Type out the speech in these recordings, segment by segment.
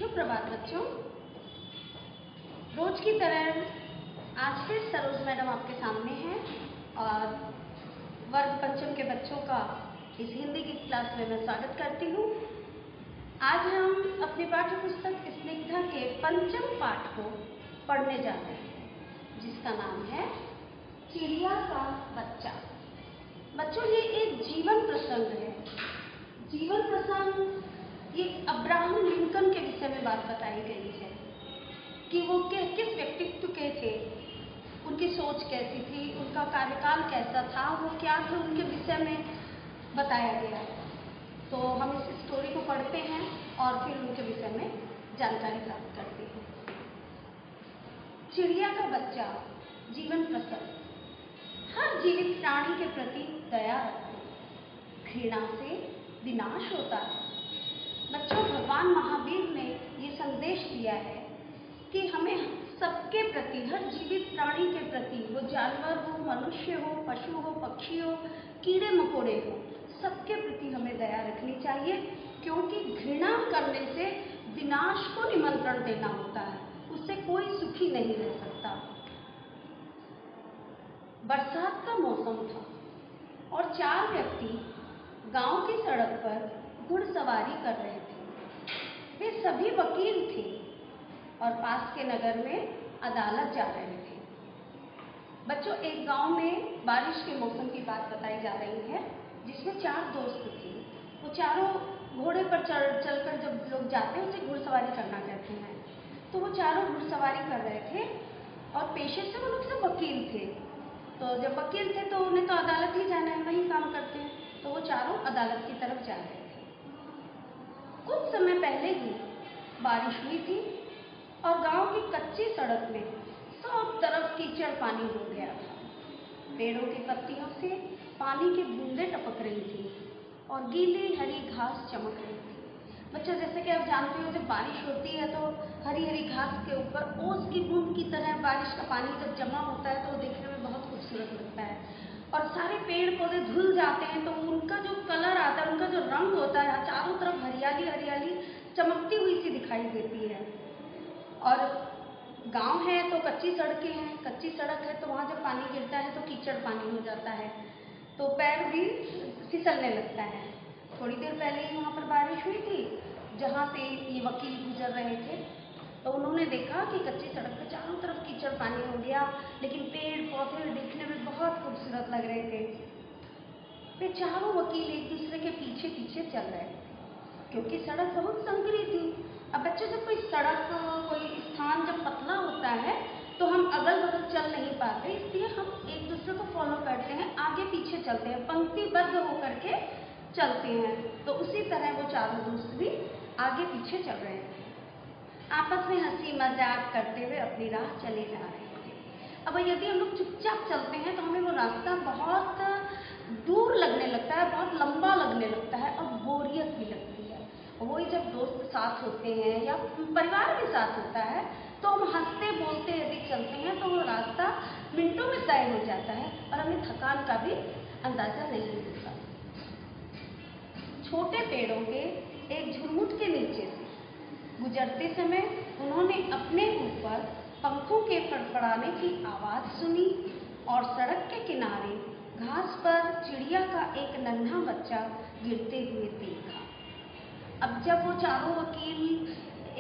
शुभ प्रभात बच्चों। रोज की तरह आज फिर सरोज मैडम आपके सामने हैं और वर्ग पंचम के बच्चों का इस हिंदी की क्लास में मैं स्वागत करती हूँ। आज हम अपनी पाठ्य पुस्तक स्निग्धा के पंचम पाठ को पढ़ने जा रहे हैं, जिसका नाम है चिड़िया का बच्चा। बच्चों, ये एक जीवन प्रसंग है। जीवन प्रसंग ये अब्राहम लिंकन के विषय में बात बताई गई है कि वो किस व्यक्तित्व के थे, उनकी सोच कैसी थी, उनका कार्यकाल कैसा था, वो क्या थे, उनके विषय में बताया गया है। तो हम इस स्टोरी को पढ़ते हैं और फिर उनके विषय में जानकारी प्राप्त करते हैं। चिड़िया का बच्चा जीवन प्रसंग। हर जीवित प्राणी के प्रति दया रखो, घृणा से विनाश होता है। बच्चों, भगवान महावीर ने ये संदेश दिया है कि हमें सबके प्रति, हर जीवित प्राणी के प्रति, वो जानवर हो, मनुष्य हो, पशु हो, पक्षी हो, कीड़े मकोड़े हो, सबके प्रति हमें दया रखनी चाहिए, क्योंकि घृणा करने से विनाश को निमंत्रण देना होता है, उससे कोई सुखी नहीं रह सकता। बरसात का मौसम था और 4 व्यक्ति गांव की सड़क पर घुड़सवारी कर रहे थे। वे सभी वकील थे और पास के नगर में अदालत जा रहे थे। बच्चों, एक गांव में बारिश के मौसम की बात बताई जा रही है, जिसमें 4 दोस्त थे। वो चारों घोड़े पर चलकर जब लोग जाते हैं उसे घुड़सवारी करना कहते हैं। तो वो चारों घुड़सवारी कर रहे थे और पेशे से वो लोग सब वकील थे। तो जब वकील थे तो उन्हें तो अदालत ही जाना है, वहीं काम करते हैं। तो वो चारों अदालत की तरफ जा रहे थे। कुछ समय पहले ही बारिश हुई थी और गांव की कच्ची सड़क में सब तरफ कीचड़ पानी हो गया था। पेड़ों की पत्तियों से पानी की बूंदें टपक रही थी और गीली हरी घास चमक रही थी। बच्चों, जैसे कि आप जानते हो, जब बारिश होती है तो हरी हरी घास के ऊपर ओस की बूंद की तरह बारिश का पानी जब जमा होता है तो वो देखने में बहुत खूबसूरत लगता है और सारे पेड़ पौधे धुल जाते हैं तो उनका जो कलर आता है, उनका जो रंग होता है, चारों तरफ हरियाली हरियाली चमकती हुई सी दिखाई देती है। और गांव है तो कच्ची सड़कें हैं, कच्ची सड़क है तो वहाँ जब पानी गिरता है तो कीचड़ पानी हो जाता है, तो पैर भी फिसलने लगता है। थोड़ी देर पहले ही वहाँ पर बारिश हुई थी जहाँ से ये वकील गुजर रहे थे, तो उन्होंने देखा कि कच्ची सड़क पे चारों तरफ कीचड़ पानी हो गया, लेकिन पेड़ पौधे देखने में बहुत खूबसूरत लग रहे थे। वे चारों वकील एक दूसरे के पीछे पीछे चल रहे थे, क्योंकि सड़क बहुत संकरी थी। अब बच्चों, जब कोई सड़क, कोई स्थान जब पतला होता है तो हम अगल बगल चल नहीं पाते, इसलिए हम एक दूसरे को फॉलो करते हैं, आगे पीछे चलते हैं, पंक्तिबद्ध होकर के चलते हैं। तो उसी तरह वो चारों दोस्त भी आगे पीछे चल रहे थे, आपस में हंसी मजाक करते हुए अपनी राह चले जा रहे थे। अब यदि हम लोग चुपचाप चलते हैं तो हमें वो रास्ता बहुत दूर लगने लगता है, बहुत लंबा लगने लगता है और बोरियत भी लगती है। वही जब दोस्त साथ होते हैं या परिवार भी साथ होता है तो हम हंसते बोलते यदि चलते हैं तो वो रास्ता मिनटों में तय हो जाता है और हमें थकान का भी अंदाजा नहीं होता। छोटे पेड़ों के एक झुरमुट के नीचे से गुजरते समय उन्होंने अपने ऊपर पंखों के फड़फड़ाने की आवाज सुनी और सड़क के किनारे घास पर चिड़िया का एक नन्हा बच्चा गिरते हुए देखा। अब जब वो चारों वकील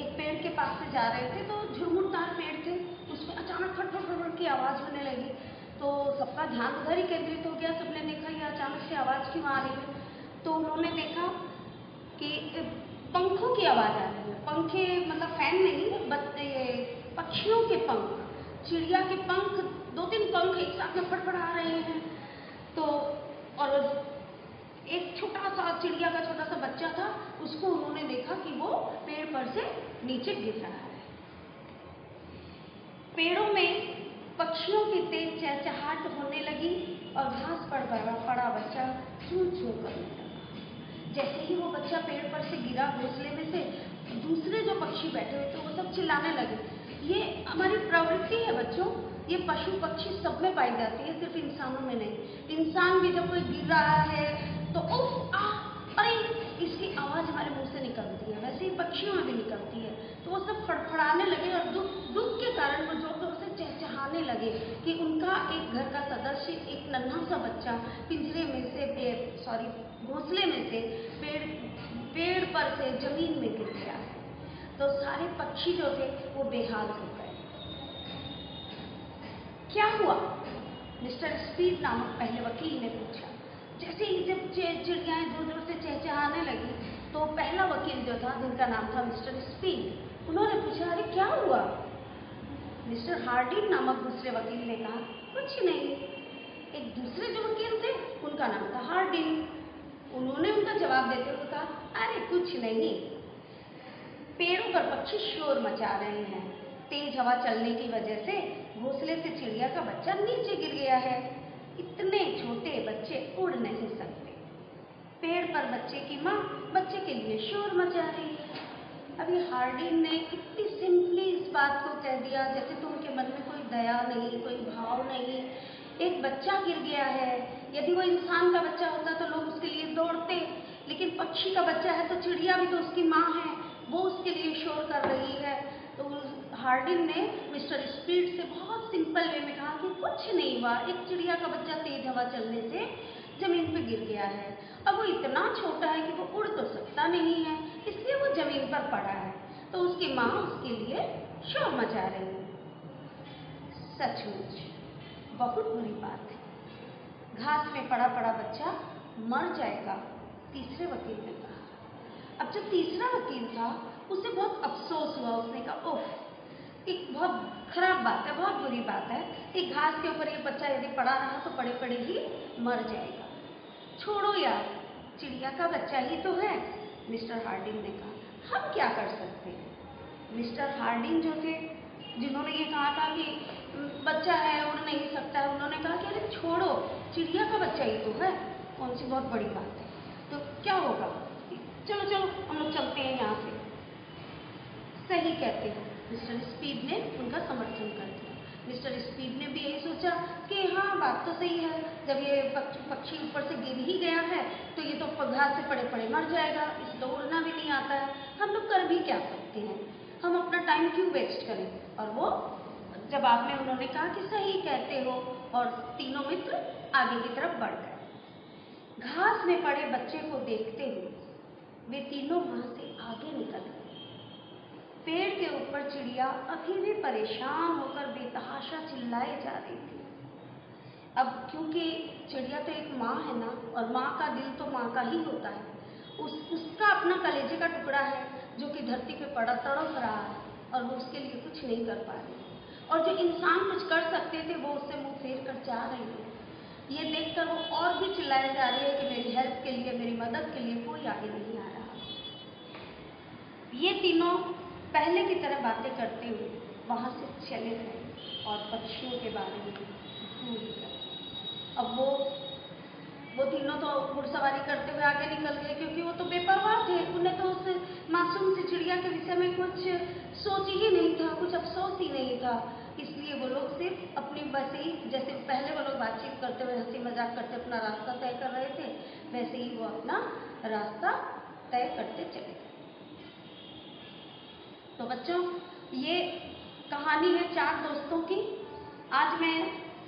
एक पेड़ के पास से जा रहे थे तो झुरमुटदार पेड़ थे, उसमें अचानक फट फट फट की आवाज होने लगी। तो सबका ध्यान उधर ही केंद्रित हो गया, सबने देखा ये अचानक से आवाज क्यों आ रही है। तो उन्होंने देखा कि पंखों की आवाज आ रही है। पंखे मतलब फैन नहीं, पक्षियों के पंख, चिड़िया के पंख, 2-3 पंख एक साथ में फड़फड़ा रहे हैं। तो और एक छोटा सा चिड़िया का छोटा सा बच्चा था, उसको उन्होंने देखा कि वो पेड़ पर से नीचे गिर रहा है। पेड़ों में पक्षियों की तेज चहचहाट होने लगी और घास पर पड़ा बच्चा चूं चूं करने लगा। जैसे ही वो बच्चा पेड़ पर से गिरा घोंसले में से, दूसरे जो पक्षी बैठे हुए थे वो सब चिल्लाने लगे। ये हमारी प्रवृत्ति है बच्चों, ये पशु पक्षी सब में पाई जाती है, सिर्फ इंसानों में नहीं। इंसान भी जब कोई गिर रहा है तो उफ आ अरे, इसकी आवाज हमारे मुंह से निकलती है, वैसे ही पक्षियों में भी निकलती है। वो सब फड़फड़ाने लगे और दुख के कारण वो जोर जोर से चहचहाने लगे कि उनका एक घर का सदस्य, एक नन्हा सा बच्चा पिंजरे में से घोंसले में से पेड़ पर से जमीन में गिर गया है। तो सारे पक्षी जो थे वो बेहाल हो गए। क्या हुआ? मिस्टर स्पीड नामक पहले वकील ने पूछा। जैसे ही जब चिड़ियाएं जोर जोर से चहचहाने लगी तो पहला वकील जो था, जिनका नाम था मिस्टर स्पीड, उन्होंने पूछा, अरे क्या हुआ? मिस्टर हार्डिन नामक दूसरे वकील ने कहा, कुछ नहीं। एक दूसरे जो वकील थे उनका नाम था हार्डिन, उन्होंने उनका जवाब देते हुए कहा, अरे कुछ नहीं, पेड़ों पर पक्षी शोर मचा रहे हैं। तेज हवा चलने की वजह से घोंसले से चिड़िया का बच्चा नीचे गिर गया है। इतने छोटे बच्चे उड़ नहीं सकते। पेड़ पर बच्चे की माँ बच्चे के लिए शोर मचा रही है। अभी हार्डिन ने इतनी सिंपली इस बात को कह दिया जैसे तो उनके मन में कोई दया नहीं, कोई भाव नहीं। एक बच्चा गिर गया है, यदि वो इंसान का बच्चा होता तो लोग उसके लिए दौड़ते, लेकिन पक्षी का बच्चा है तो चिड़िया भी तो उसकी माँ है, वो उसके लिए शोर कर रही है। तो हार्डिन ने मिस्टर स्पीड से बहुत सिंपल वे में कहा कि कुछ नहीं हुआ, एक चिड़िया का बच्चा तेज हवा चलने से जमीन पर गिर गया है। अब वो इतना छोटा है कि वो उड़ तो सकता नहीं है, इसलिए वो जमीन पर पड़ा है, तो उसकी माँ उसके लिए शोर मचा रही है। सचमुच बहुत बुरी बात है, घास में पड़ा पड़ा बच्चा मर जाएगा, तीसरे वकील ने कहा। अब जो तीसरा वकील था उसे बहुत अफसोस हुआ। उसने कहा, ओह, एक बहुत खराब बात है, बहुत बुरी बात है, एक घास के ऊपर ये बच्चा यदि पड़ा रहा तो पड़े पड़े ही मर जाएगा। छोड़ो यार, चिड़िया का बच्चा ही तो है, मिस्टर हार्डिन ने कहा, हम क्या कर सकते हैं? मिस्टर हार्डिन जो थे, जिन्होंने ये कहा था कि बच्चा है, उड़ नहीं सकता है, उन्होंने कहा कि अरे छोड़ो, चिड़िया का बच्चा ही तो है, कौन सी बहुत बड़ी बात है, तो क्या होगा, चलो चलो हम लोग चलते हैं यहाँ से। सही कहते हो, मिस्टर स्पीड ने उनका समर्थन कर दिया। मिस्टर स्पीड ने भी यही सोचा कि हाँ, बात तो सही है, जब ये पक्षी ऊपर से गिर ही गया है तो ये तो घास से पड़े पड़े मर जाएगा, इसे तो उड़ना भी नहीं आता है, हम लोग कर भी क्या सकते हैं, हम अपना टाइम क्यों वेस्ट करें। और वो जवाब में उन्होंने कहा कि सही कहते हो, और तीनों मित्र आगे की तरफ बढ़ गए। घास में पड़े बच्चे को देखते हुए वे तीनों वहां से आगे निकल गए। पेड़ के ऊपर चिड़िया अभी भी परेशान होकर बेतहाशा चिल्लाए जा रही थी। अब क्योंकि चिड़िया तो एक माँ है ना, और माँ का दिल तो माँ का ही होता है, उसका अपना कलेजे का टुकड़ा है जो कि धरती पे पड़ा तड़प रहा है, और वो उसके लिए कुछ नहीं कर पा रही, और जो इंसान कुछ कर सकते थे वो उससे मुंह फेर कर जा रही है। ये देखकर वो और भी चिल्लाए जा रही है कि मेरी हेल्प के लिए, मेरी मदद के लिए कोई आगे नहीं आ रहा। ये तीनों पहले की तरह बातें करते हुए वहां से चले गए और पक्षियों के बारे में भूल गए। अब वो तीनों तो घुड़सवारी करते हुए आगे निकल गए, क्योंकि वो तो बेपरवाह थे, उन्हें तो उस मासूम सी चिड़िया के विषय में कुछ सोच ही नहीं था, कुछ अफसोस ही नहीं था। इसलिए वो लोग सिर्फ अपनी बस ही, जैसे पहले वो लोग बातचीत करते हुए हंसी मजाक करते अपना रास्ता तय कर रहे थे, वैसे ही वो अपना रास्ता तय करते चले गए। तो बच्चों, ये कहानी है 4 दोस्तों की। आज मैं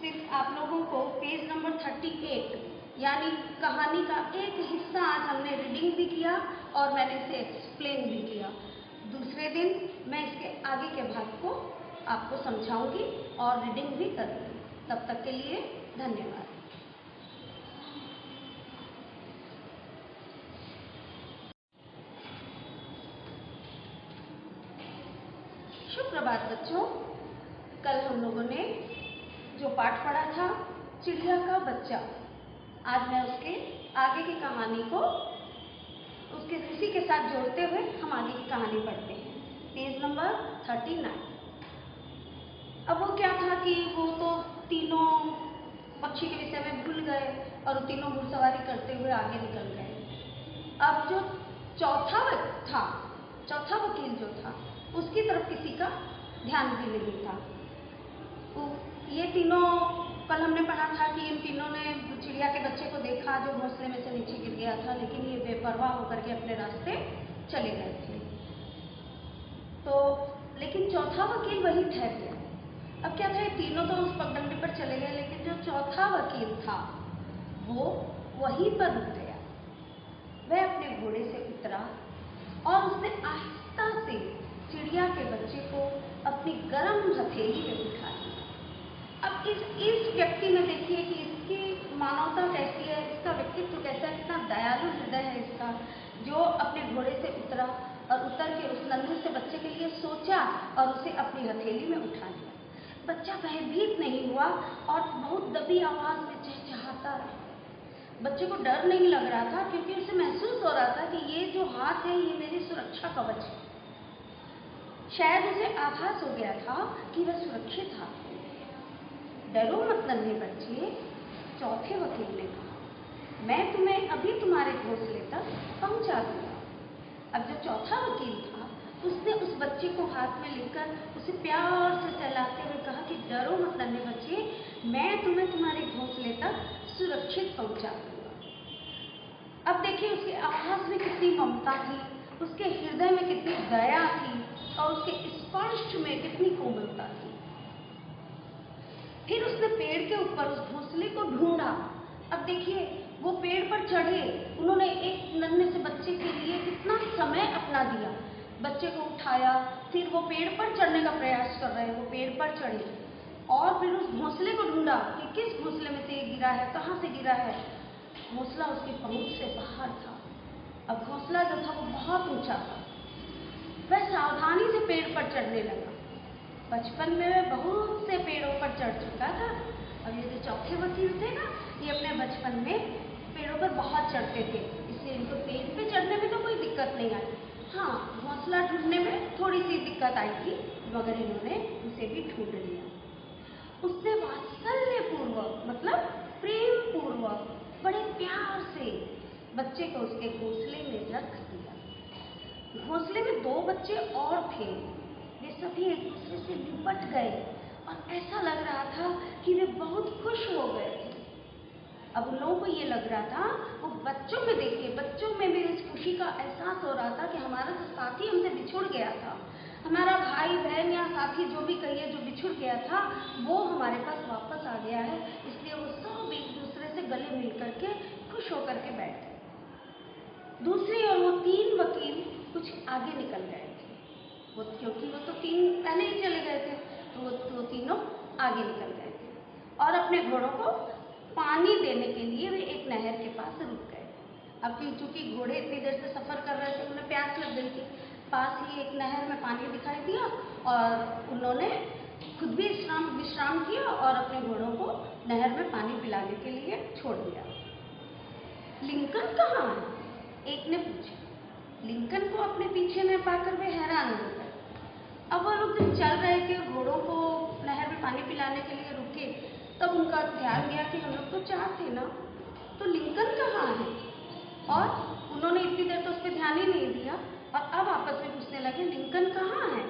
सिर्फ आप लोगों को पेज नंबर 38 यानी कहानी का एक हिस्सा आज हमने रीडिंग भी किया और मैंने इसे एक्सप्लेन भी किया। दूसरे दिन मैं इसके आगे के भाग को आपको समझाऊंगी और रीडिंग भी करूंगी। तब तक के लिए धन्यवाद। सुप्रभात बच्चों, कल हम लोगों ने जो पाठ पढ़ा था चिड़िया का बच्चा, आज मैं उसके आगे की कहानी को उसी के साथ जोड़ते हुए हम आगे की कहानी पढ़ते हैं। Page number 39। अब वो क्या था कि वो तो तीनों पक्षी के विषय में भूल गए और तीनों घुड़सवारी करते हुए आगे निकल गए। अब जो चौथा वकील जो था उसकी तरफ किसी का ध्यान भी नहीं था। तो ये तीनों, कल हमने पढ़ा था कि इन तीनों ने चिड़िया के बच्चे को देखा जो घोंसले में से नीचे गिर गया था, लेकिन ये बेपरवाह होकर के अपने रास्ते चले गए थे। तो चौथा वकील वही ठहर गया। अब क्या था, ये तीनों तो उस पगडंडी पर चले गए, लेकिन जो चौथा वकील था वो वहीं पर रुक गया। वह अपने घोड़े से उतरा और उसने आहिस्ता से चिड़िया के बच्चे को अपनी गर्म हथेली में उठा लिया। अब इस व्यक्ति ने देखिए कि इसकी मानवता कैसी है, इसका व्यक्तित्व कैसा है, कितना दयालु हृदय है इसका, जो अपने घोड़े से उतरा और उतर के उस नन्हे से बच्चे के लिए सोचा और उसे अपनी हथेली में उठा लिया। बच्चा भयभीत नहीं हुआ और बहुत दबी आवाज में चहचहाता रहा। बच्चे को डर नहीं लग रहा था, क्योंकि उसे महसूस हो रहा था कि ये जो हाथ है ये मेरी सुरक्षा कवच है। शायद उसे आभास हो गया था कि वह सुरक्षित था। डरो मत नन्हे बच्चे, चौथे वकील ने कहा, मैं तुम्हें अभी तुम्हारे घोंसले तक पहुंचा दूंगा। अब जो चौथा वकील था उसने उस बच्चे को हाथ में लेकर उसे प्यार से सहलाते हुए कहा कि डरो मत नन्हे बच्चे, मैं तुम्हें तुम्हारे घोंसले तक सुरक्षित पहुंचा दूंगा। अब देखिए उसके आवाज में कितनी ममता थी, उसके हृदय में कितनी दया थी और उसके स्पर्श में कितनी कोमलता थी। फिर उसने पेड़ के ऊपर उस घोंसले को ढूंढा। अब देखिए वो पेड़ पर चढ़े, उन्होंने एक नन्हे से बच्चे के लिए कितना समय अपना दिया। बच्चे को उठाया, फिर वो पेड़ पर चढ़ने का प्रयास कर रहे हैं, वो पेड़ पर चढ़े और फिर उस घोंसले को ढूंढा कि किस घोंसले में से ये गिरा है, कहाँ से गिरा है। घोंसला उसकी पहुंच से बाहर था। अब घोंसला जो था वो बहुत ऊंचा था। वह सावधानी से पेड़ पर चढ़ने लगा। बचपन में वह बहुत से पेड़ों पर चढ़ चुका था। अब ये जो चौथे वकील थे ना, ये अपने बचपन में पेड़ों पर बहुत चढ़ते थे, इसलिए इनको पेड़ पे चढ़ने में तो कोई दिक्कत नहीं आई। हाँ, घोंसला ढूंढने में थोड़ी सी दिक्कत आई थी, मगर इन्होंने उसे भी ढूंढ लिया। उसने वात्सल्यपूर्वक मतलब प्रेम पूर्वक बड़े प्यार से बच्चे को उसके घोंसले में रख दिया। घोंसले में दो बच्चे और थे, वे सभी एक दूसरे से लिपट गए और ऐसा लग रहा था कि वे बहुत खुश हो गए थे। अब उन लोगों को ये लग रहा था, वो बच्चों में देख के बच्चों में भी इस खुशी का एहसास हो रहा था कि हमारा जो साथी हमसे बिछुड़ गया था, हमारा भाई बहन या साथी जो भी कहिए, जो बिछुड़ गया था, वो हमारे पास वापस आ गया है। इसलिए वो सब एक दूसरे से गले मिल करके खुश होकर के बैठ गए। दूसरी ओर वो तीन वकील कुछ आगे निकल गए थे, वो क्योंकि वो तो तीन पहले ही चले गए थे, तो वो तीनों आगे निकल गए थे और अपने घोड़ों को पानी देने के लिए वे एक नहर के पास रुक गए। अब चूंकि घोड़े इतनी देर से सफर कर रहे थे, उन्हें प्यास लग गई थी। पास ही एक नहर में पानी दिखाई दिया और उन्होंने खुद भी विश्राम किया और अपने घोड़ों को नहर में पानी पिलाने के लिए छोड़ दिया। लिंकन कहाँ है? एक ने पूछा। लिंकन को अपने पीछे न पाकर वे हैरान हो गए। अब वो लोग जब चल रहे थे, घोड़ों को नहर में पानी पिलाने के लिए रुके, तब उनका ध्यान गया कि हम लोग तो चार थे ना, तो लिंकन कहाँ है? और उन्होंने इतनी देर तो उस पर ध्यान ही नहीं दिया और अब आपस में पूछने लगे लिंकन कहाँ है?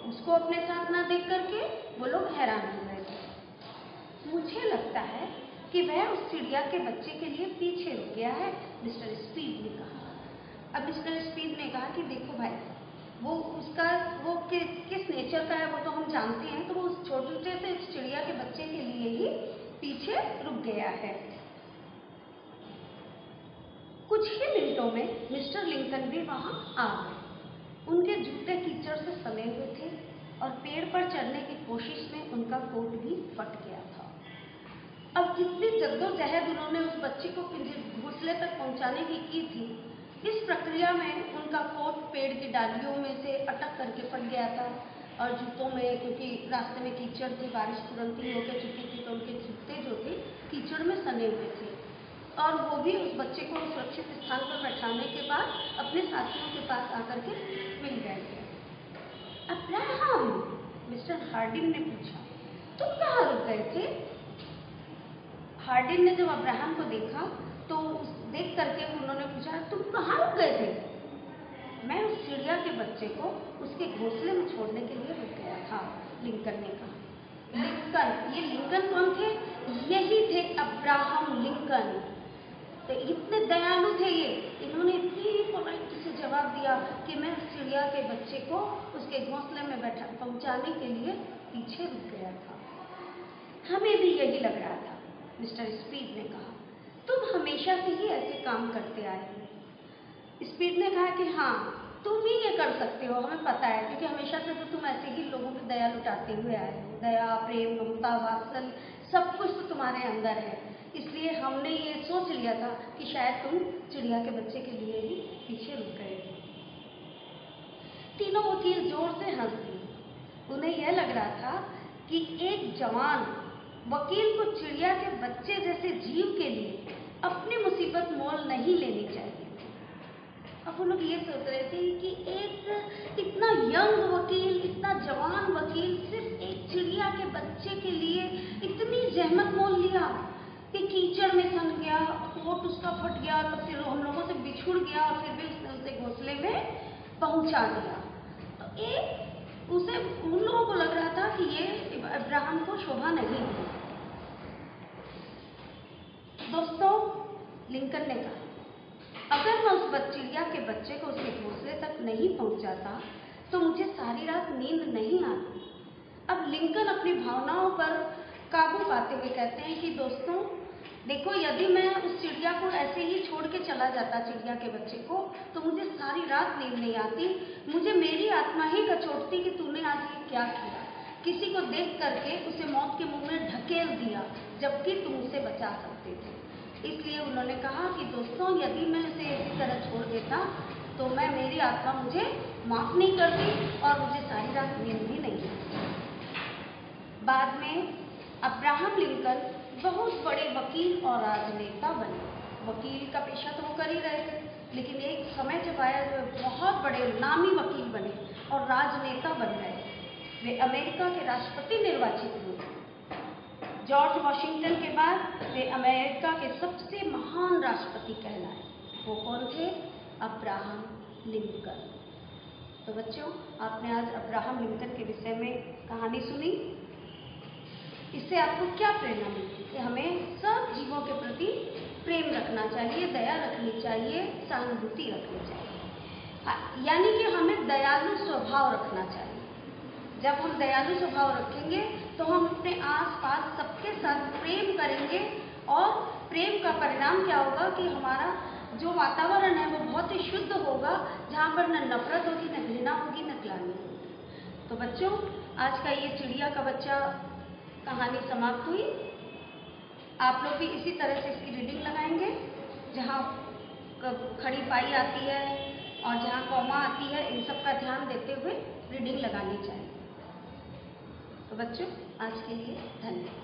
उसको अपने साथ ना देख करके वो लोग हैरान हो गए थे। मुझे लगता है कि वह उस चिड़िया के बच्चे के लिए पीछे रुक गया है, मिस्टर स्पीड ने कहा। अब मिस्टर स्पीड ने कहा कि देखो भाई, वो किस नेचर का है वो तो हम जानते हैं, तो वो उस छोटे से चिड़िया के बच्चे के लिए ही पीछे रुक गया है। कुछ ही मिनटों में मिस्टर लिंकन भी वहां आ गए। उनके जूते कीचड़ से सने हुए थे और पेड़ पर चढ़ने की कोशिश में उनका कोट भी फट गया था। अब जितनी जद्दोजहद उन्होंने उस बच्चे को घोंसले तक पहुंचाने की थी, इस प्रक्रिया में उनका कोट पेड़ की डालियों में से अटक करके फट गया था और जूतों में, क्योंकि रास्ते में कीचड़ थी, बारिश तुरंत ही होकर चुकी थी, तो उनके जूते जो थे कीचड़ में सने हुए थे और वो भी उस बच्चे को सुरक्षित स्थान पर बैठाने के बाद अपने साथियों के पास आकर के मिल गए थे। अब्राहम, मिस्टर हार्डिन ने पूछा, तुम कहाँ रुक गए थे? हार्डिन ने जब अब्राहम को देखा तो देख करके उन्होंने पूछा, तुम कहाँ रुक गए थे? मैं उस चिड़िया के बच्चे को उसके घोंसले में छोड़ने के लिए रुक गया था, लिंकन ने कहा। लिंकन, ये लिंकन कौन थे? यही थे अब्राहम लिंकन, तो इतने दयालु थे ये, इन्होंने इतनी पोलाइट से जवाब दिया कि मैं उस चिड़िया के बच्चे को उसके घोंसले में बैठा पहुंचाने के लिए पीछे रुक गया था। हमें भी यही लग रहा था, मिस्टर स्पीड ने कहा। तुम हमेशा से ही ऐसे काम करते आए हो। स्पीड ने कहा कि हाँ, तुम ही ये कर सकते हो, हमें पता है, क्योंकि हमेशा से तो तुम ऐसे ही लोगों की दया लुटाते हुए आए हो। दया, प्रेम, ममता, वात्सल्य सब कुछ तो तुम्हारे अंदर है। इसलिए हमने ये सोच लिया था कि शायद तुम चिड़िया के बच्चे के लिए ही पीछे रुक गए। तीनों वकील जोर से हंस दिए। उन्हें यह लग रहा था कि एक जवान वकील को चिड़िया के बच्चे जैसे जीव के लिए अपनी मुसीबत मोल नहीं लेनी चाहिए। अब वो लोग ये सोच रहे थे कि एक इतना यंग वकील, इतना जवान वकील सिर्फ एक चिड़िया के बच्चे के लिए इतनी जहमत मोल लिया कि कीचड़ में सन गया, कोट उसका फट गया, तो फिर हम लोगों से बिछुड़ गया और फिर भी उसने उसे घोंसले में पहुंचा दिया। तो उसे उन लोगों को लग रहा था कि ये अब्राहम को शोभा नहीं दी। दोस्तों, लिंकन ने कहा, अगर मैं उस चिड़िया के बच्चे को उसके घोंसले तक नहीं पहुंचाता तो मुझे सारी रात नींद नहीं आती। अब लिंकन अपनी भावनाओं पर काबू पाते हुए कहते हैं कि दोस्तों देखो, यदि मैं उस चिड़िया को ऐसे ही छोड़ के चला जाता, चिड़िया के बच्चे को, तो मुझे सारी रात नींद नहीं आती। मुझे मेरी आत्मा ही कचोटती कि तूने आज ये क्या किया। किसी को देख करके उसे मौत के मुंह में ढकेल दिया, जबकि तुम उसे बचा सकते थे। इसलिए उन्होंने कहा कि दोस्तों, यदि मैं उसे इसी तरह छोड़ देता तो मेरी आत्मा मुझे माफ नहीं करती और मुझे सारी रात नींद भी नहीं आती। बाद में अब्राहम लिंकन बहुत बड़े वकील और राजनेता बने। वकील का पेशा तो वो कर ही रहे थे, लेकिन एक समय जब आया जो बहुत बड़े नामी वकील बने और राजनेता बन गए। वे अमेरिका के राष्ट्रपति निर्वाचित हुए। जॉर्ज वॉशिंगटन के बाद वे अमेरिका के सबसे महान राष्ट्रपति कहलाए। वो कौन थे? Abraham Lincoln. तो बच्चों, आपने आज अब्राहम लिंकन के विषय में कहानी सुनी। इससे आपको क्या प्रेरणा मिली कि हमें सब जीवों के प्रति प्रेम रखना चाहिए, दया रखनी चाहिए, सहानुभूति रखनी चाहिए, यानी कि हमें दयालु स्वभाव रखना चाहिए। जब हम दयालु स्वभाव रखेंगे तो हम अपने आसपास सबके साथ प्रेम करेंगे और प्रेम का परिणाम क्या होगा कि हमारा जो वातावरण है वो बहुत ही शुद्ध होगा, जहाँ पर न नफरत होगी, न घृणा होगी, न ग्लानि होगी। तो बच्चों, आज का ये चिड़िया का बच्चा कहानी समाप्त हुई। आप लोग भी इसी तरह से इसकी रीडिंग लगाएंगे, जहाँ खड़ी पाई आती है और जहाँ कॉमा आती है, इन सब का ध्यान देते हुए रीडिंग लगानी चाहिए। तो बच्चों, आज के लिए धन्यवाद।